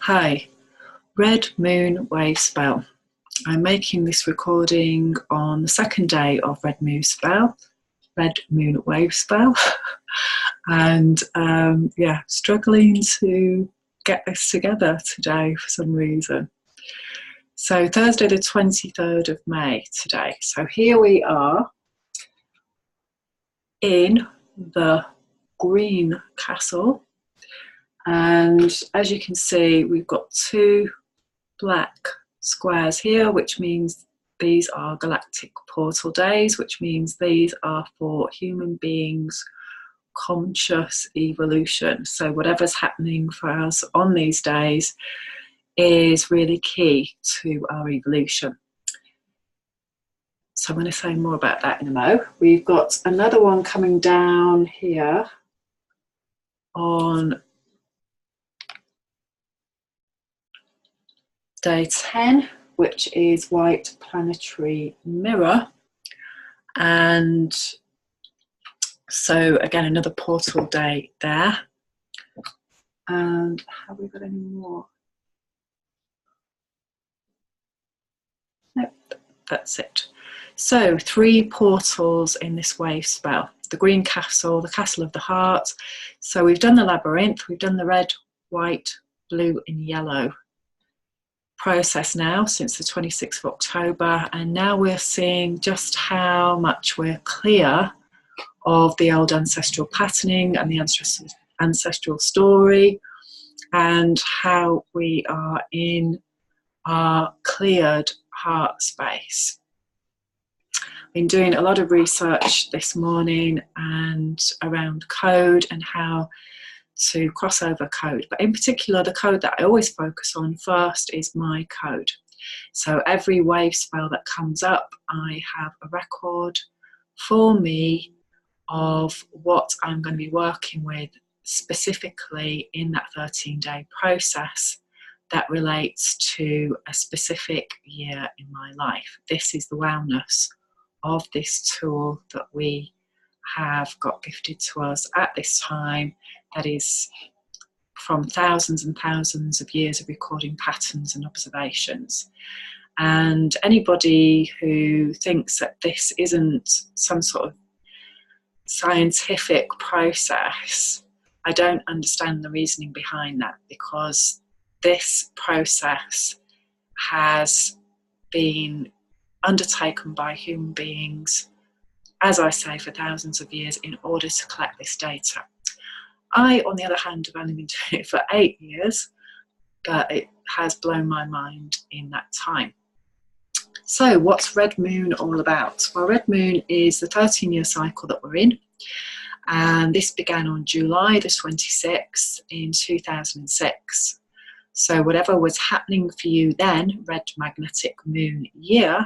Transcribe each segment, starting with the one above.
Hi, Red Moon Wavespell. I'm making this recording on the second day of Red Moon Wavespell, and struggling to get this together today for some reason. So Thursday the 23rd of May today. So here we are in the Green Castle, and as you can see, we've got two black squares here, which means these are galactic portal days, which means these are for human beings' conscious evolution. So whatever's happening for us on these days is really key to our evolution. So I'm going to say more about that in a mo. We've got another one coming down here on day 10, which is White Planetary Mirror. And so again, another portal day there. And have we got any more? Nope, that's it. So 3 portals in this wave spell. The Green Castle, the Castle of the Heart. So we've done the Labyrinth, we've done the red, white, blue and yellow process now since the 26th of October, and now we're seeing just how much we're clear of the old ancestral patterning and the ancestral story, and how we are in our cleared heart space. Been doing a lot of research this morning and around code and how to cross over code, but in particular the code that I always focus on first is my code. So every wave spell that comes up, I have a record for me of what I'm going to be working with specifically in that 13-day process that relates to a specific year in my life. This is the wellness of this tool that we have got gifted to us at this time, that is from thousands and thousands of years of recording patterns and observations. And anybody who thinks that this isn't some sort of scientific process, I don't understand the reasoning behind that, because this process has been undertaken by human beings, as I say, for thousands of years in order to collect this data. I, on the other hand, have only been doing it for 8 years, but it has blown my mind in that time. So what's Red Moon all about? Well, Red Moon is the 13-year cycle that we're in, and this began on July the 26th in 2006. So whatever was happening for you then, Red Magnetic Moon year,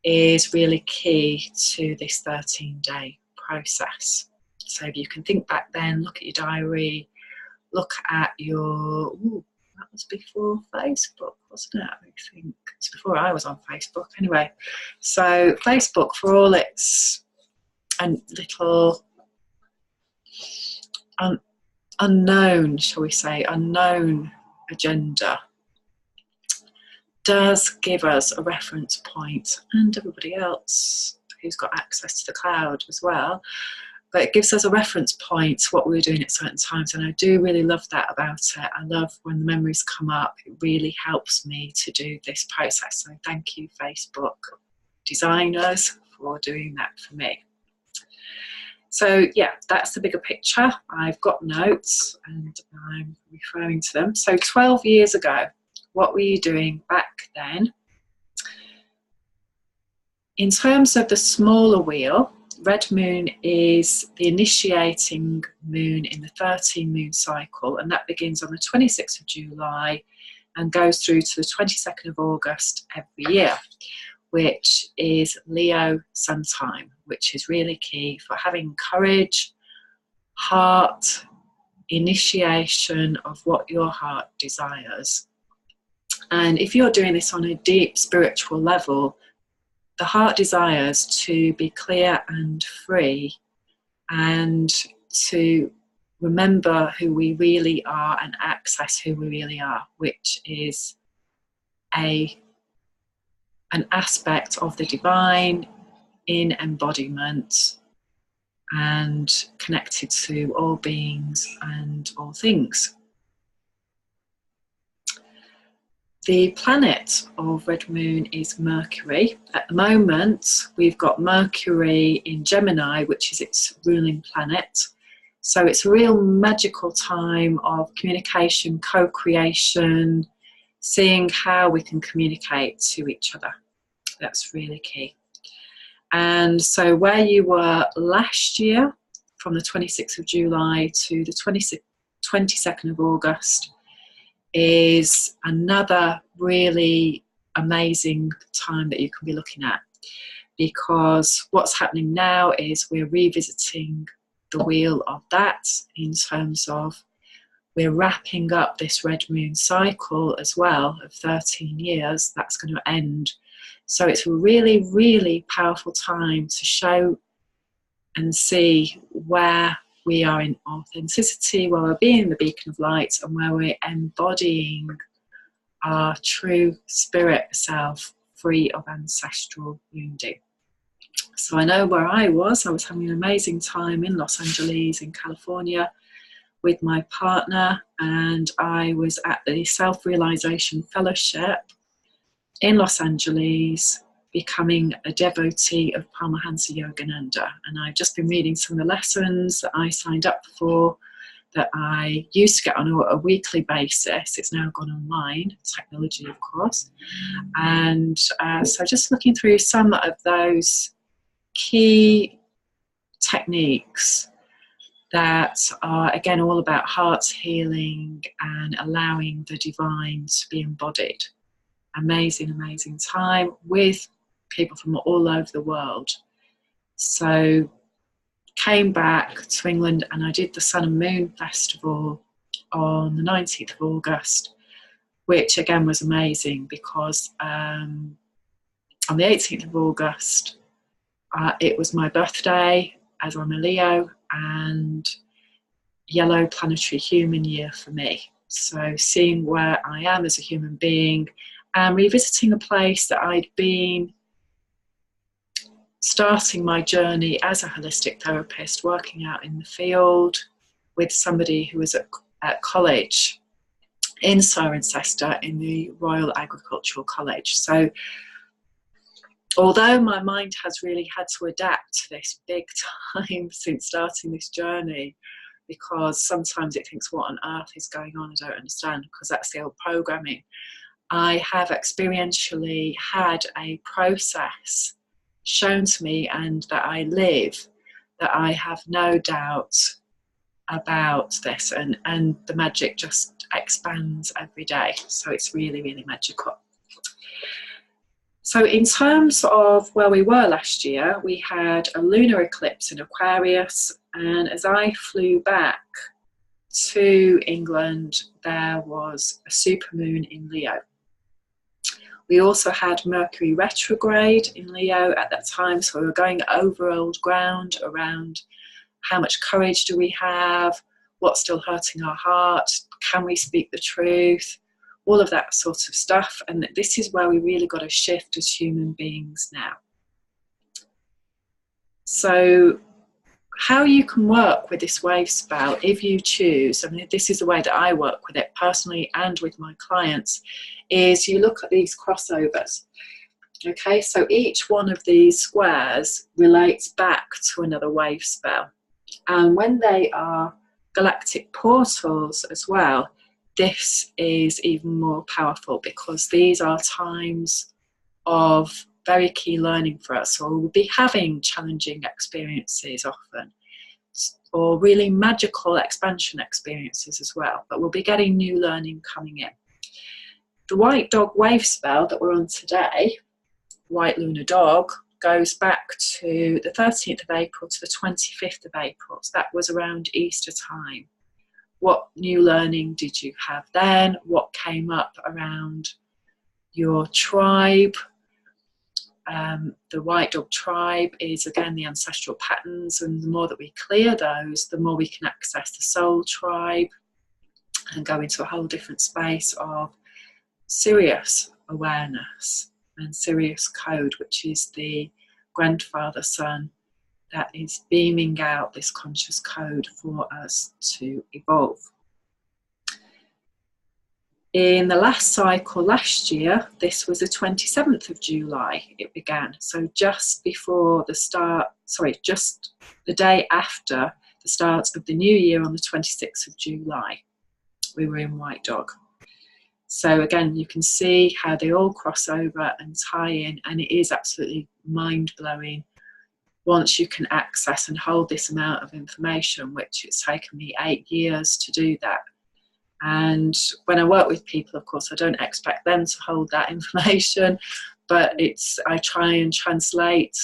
is really key to this 13-day process. So if you can think back then, look at your diary, look at your, that was before Facebook, wasn't it? I think it's before I was on Facebook anyway. So Facebook, for all its little unknown, shall we say, unknown agenda, does give us a reference point, and everybody else who's got access to the cloud as well, but it gives us a reference point to what we were doing at certain times, and I do really love that about it. I love when the memories come up. It really helps me to do this process, so thank you Facebook designers for doing that for me. So yeah, that's the bigger picture. I've got notes and I'm referring to them. So 12 years ago, what were you doing back then? In terms of the smaller wheel, Red Moon is the initiating moon in the 13-moon cycle, and that begins on the 26th of July and goes through to the 22nd of August every year, which is Leo sun time, which is really key for having courage, heart, initiation of what your heart desires. And if you're doing this on a deep spiritual level, the heart desires to be clear and free and to remember who we really are and access who we really are, which is an aspect of the divine in embodiment and connected to all beings and all things. The planet of Red Moon is Mercury. At the moment, we've got Mercury in Gemini, which is its ruling planet. So it's a real magical time of communication, co-creation, seeing how we can communicate to each other. That's really key. And so where you were last year, from the 26th of July to the 22nd of August, is another really amazing time that you can be looking at, because what's happening now is we're revisiting the wheel of that, in terms of we're wrapping up this red moon cycle as well of 13 years. That's going to end. So it's a really, really powerful time to show and see where we are in authenticity, where we're being the beacon of light, and where we're embodying our true spirit self, free of ancestral wounding. So I know where I was having an amazing time in Los Angeles in California with my partner, and I was at the Self-Realization Fellowship in Los Angeles, becoming a devotee of Paramahansa Yogananda. And I've just been reading some of the lessons that I signed up for, that I used to get on a weekly basis. It's now gone online, technology of course. And so just looking through some of those key techniques that are, again, all about heart healing and allowing the divine to be embodied. Amazing, amazing time with people from all over the world. So came back to England and I did the Sun and Moon Festival on the 19th of August, which again was amazing, because on the 18th of August it was my birthday, as I'm a Leo, and yellow planetary human year for me. So seeing where I am as a human being and revisiting a place that I'd been starting my journey as a holistic therapist, working out in the field with somebody who was at college in Cirencester in the Royal Agricultural College. So although my mind has really had to adapt to this big time since starting this journey, because sometimes it thinks, what on earth is going on? I don't understand, because that's the old programming. I have experientially had a process shown to me and that I live, that I have no doubt about this, and the magic just expands every day. So it's really, really magical. So in terms of where we were last year, we had a lunar eclipse in Aquarius, and as I flew back to England, there was a supermoon in Leo. We also had Mercury retrograde in Leo at that time, so we were going over old ground around how much courage do we have, what's still hurting our heart, can we speak the truth, all of that sort of stuff. And this is where we really got to shift as human beings now. So how you can work with this wave spell, if you choose, I mean, this is the way that I work with it personally and with my clients, is you look at these crossovers. Okay, so each one of these squares relates back to another wave spell. And when they are galactic portals as well, this is even more powerful, because these are times of very key learning for us. So we'll be having challenging experiences often, or really magical expansion experiences as well, but we'll be getting new learning coming in. The white dog wave spell that we're on today, white lunar dog, goes back to the 13th of April to the 25th of April. So that was around Easter time. What new learning did you have then? What came up around your tribe? The white dog tribe is again the ancestral patterns, and the more that we clear those, the more we can access the soul tribe and go into a whole different space of Sirius awareness and Sirius code, which is the grandfather son that is beaming out this conscious code for us to evolve. In the last cycle last year, this was the 27th of July it began. So just before the start, just the day after the start of the new year on the 26th of July, we were in White Dog. So again, you can see how they all cross over and tie in, and it is absolutely mind-blowing once you can access and hold this amount of information, which it's taken me 8 years to do that. And when I work with people, of course, I don't expect them to hold that information, but I try and translate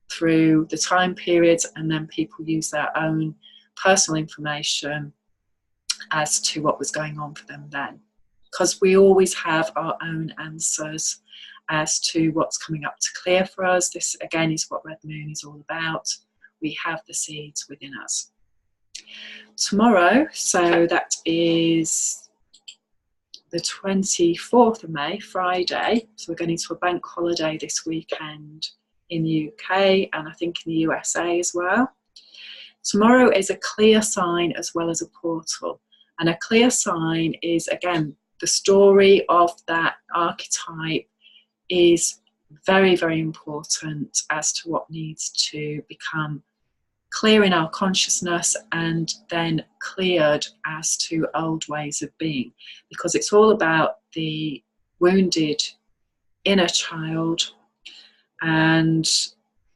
through the time periods, and then people use their own personal information as to what was going on for them then. Because we always have our own answers as to what's coming up to clear for us. This, again, is what Red Moon is all about. We have the seeds within us. Tomorrow, so that is the 24th of May, Friday, so we're going into a bank holiday this weekend in the UK and I think in the USA as well. Tomorrow is a clear sign as well as a portal, and a clear sign is, again, the story of that archetype is very, very important as to what needs to become clear in our consciousness and then cleared as to old ways of being, because it's all about the wounded inner child, and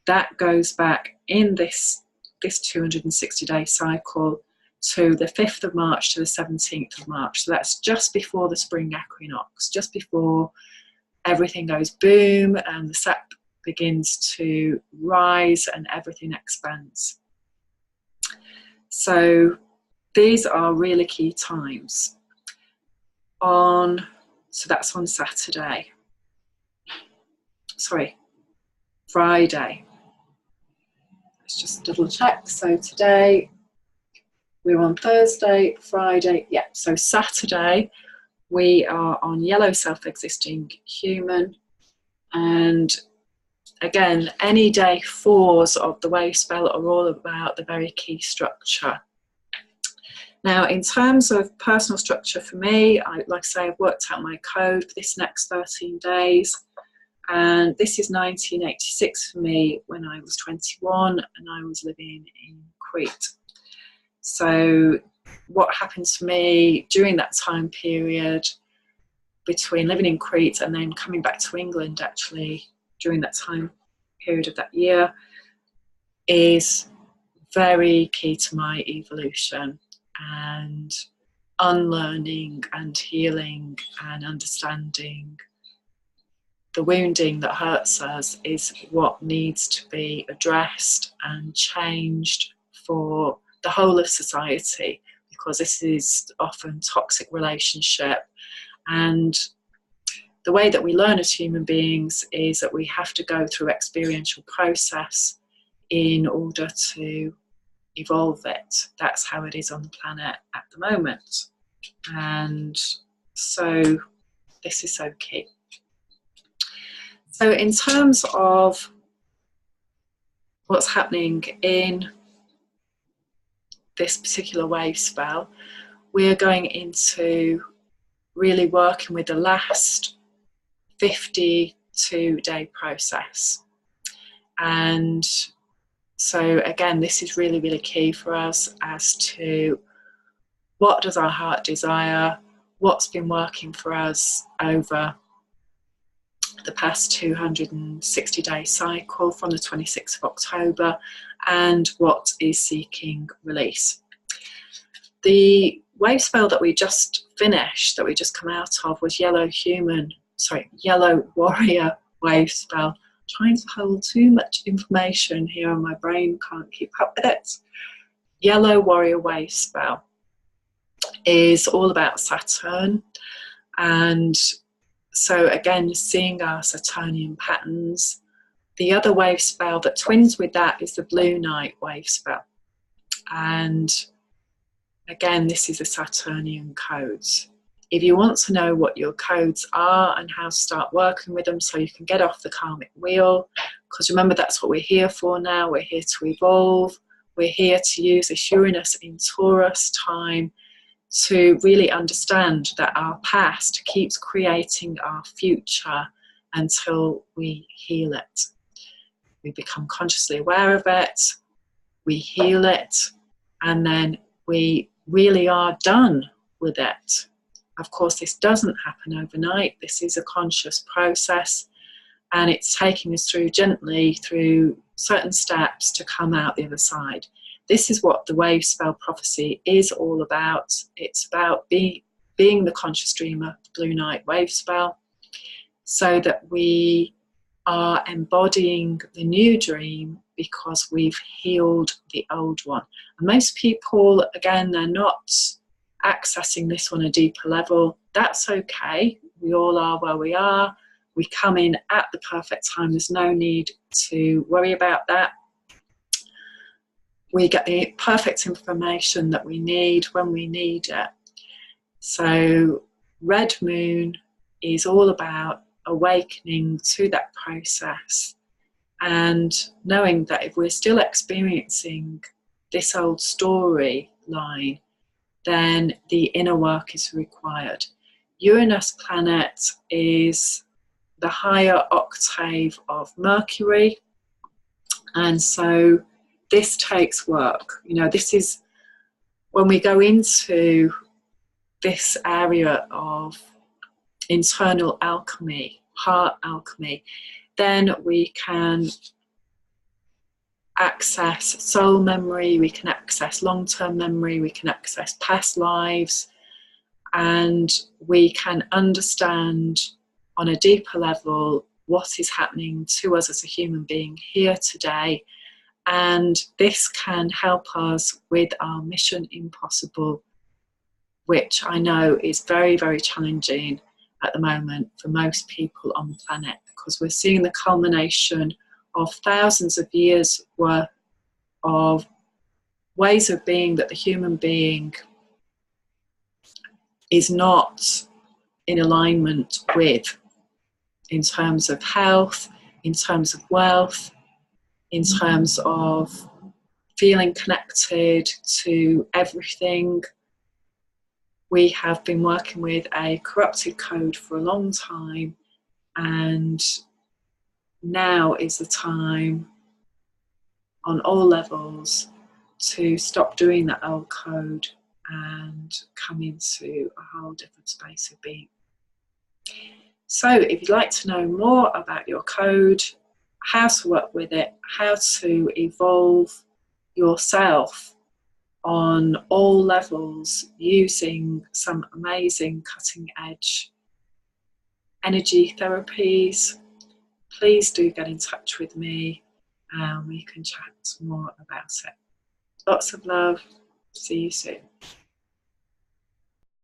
that goes back in this 260-day cycle to the 5th of March to the 17th of March. So that's just before the spring equinox, just before everything goes boom and the sap begins to rise and everything expands. So these are really key times. So that's on Friday. Let's just double check. So today we're on Thursday, Friday. Yeah, so Saturday we are on yellow self-existing human, and again, any day 4s of the Wavespell are all about the very key structure. Now, in terms of personal structure for me, like I say, I've worked out my code for this next 13 days. And this is 1986 for me when I was 21 and I was living in Crete. So what happened to me during that time period between living in Crete and then coming back to England, actually, during that time period of that year, is very key to my evolution and unlearning and healing and understanding the wounding that hurts us is what needs to be addressed and changed for the whole of society, because this is often toxic relationship. And the way that we learn as human beings is that we have to go through experiential process in order to evolve it. That's how it is on the planet at the moment. And so this is so key. So in terms of what's happening in this particular wave spell, we're going into really working with the last 52-day process. And so again, this is really, really key for us as to what does our heart desire, what's been working for us over the past 260-day cycle from the 26th of October, and what is seeking release. The wave spell that we just finished, that we just come out of, was Yellow Warrior Wave Spell. I'm trying to hold too much information here and my brain can't keep up with it. Yellow Warrior Wave Spell is all about Saturn, and so again, seeing our Saturnian patterns the other wave spell that twins with that is the Blue Night wave spell. And again, this is a Saturnian codes. If you want to know what your codes are and how to start working with them so you can get off the karmic wheel, because remember, that's what we're here for now. We're here to evolve. We're here to use this Uranus in Taurus time to really understand that our past keeps creating our future until we heal it. We become consciously aware of it, we heal it, and then we really are done with it. Of course, this doesn't happen overnight. This is a conscious process, and it's taking us through gently through certain steps to come out the other side. This is what the wave spell prophecy is all about. It's about being the conscious dreamer, the Blue Night wave spell, so that we are embodying the new dream because we've healed the old one. And most people, again, they're not accessing this on a deeper level. That's okay. We all are where we are. We come in at the perfect time. There's no need to worry about that. We get the perfect information that we need when we need it. So Red Moon is all about awakening to that process and knowing that if we're still experiencing this old storyline, then the inner work is required. Uranus planet is the higher octave of Mercury, and so this takes work. You know, this is when we go into this area of internal alchemy, heart alchemy, then we can access soul memory, we can access long-term memory, we can access past lives, and we can understand on a deeper level what is happening to us as a human being here today. And this can help us with our mission impossible, which I know is very, very challenging at the moment for most people on the planet, because we're seeing the culmination of thousands of years worth of ways of being that the human being is not in alignment with, in terms of health, in terms of wealth, in terms of feeling connected to everything. We have been working with a corrupted code for a long time, and now is the time on all levels to stop doing that old code and come into a whole different space of being. So if you'd like to know more about your code, how to work with it, how to evolve yourself on all levels using some amazing cutting edge energy therapies, please do get in touch with me and we can chat more about it. Lots of love. See you soon.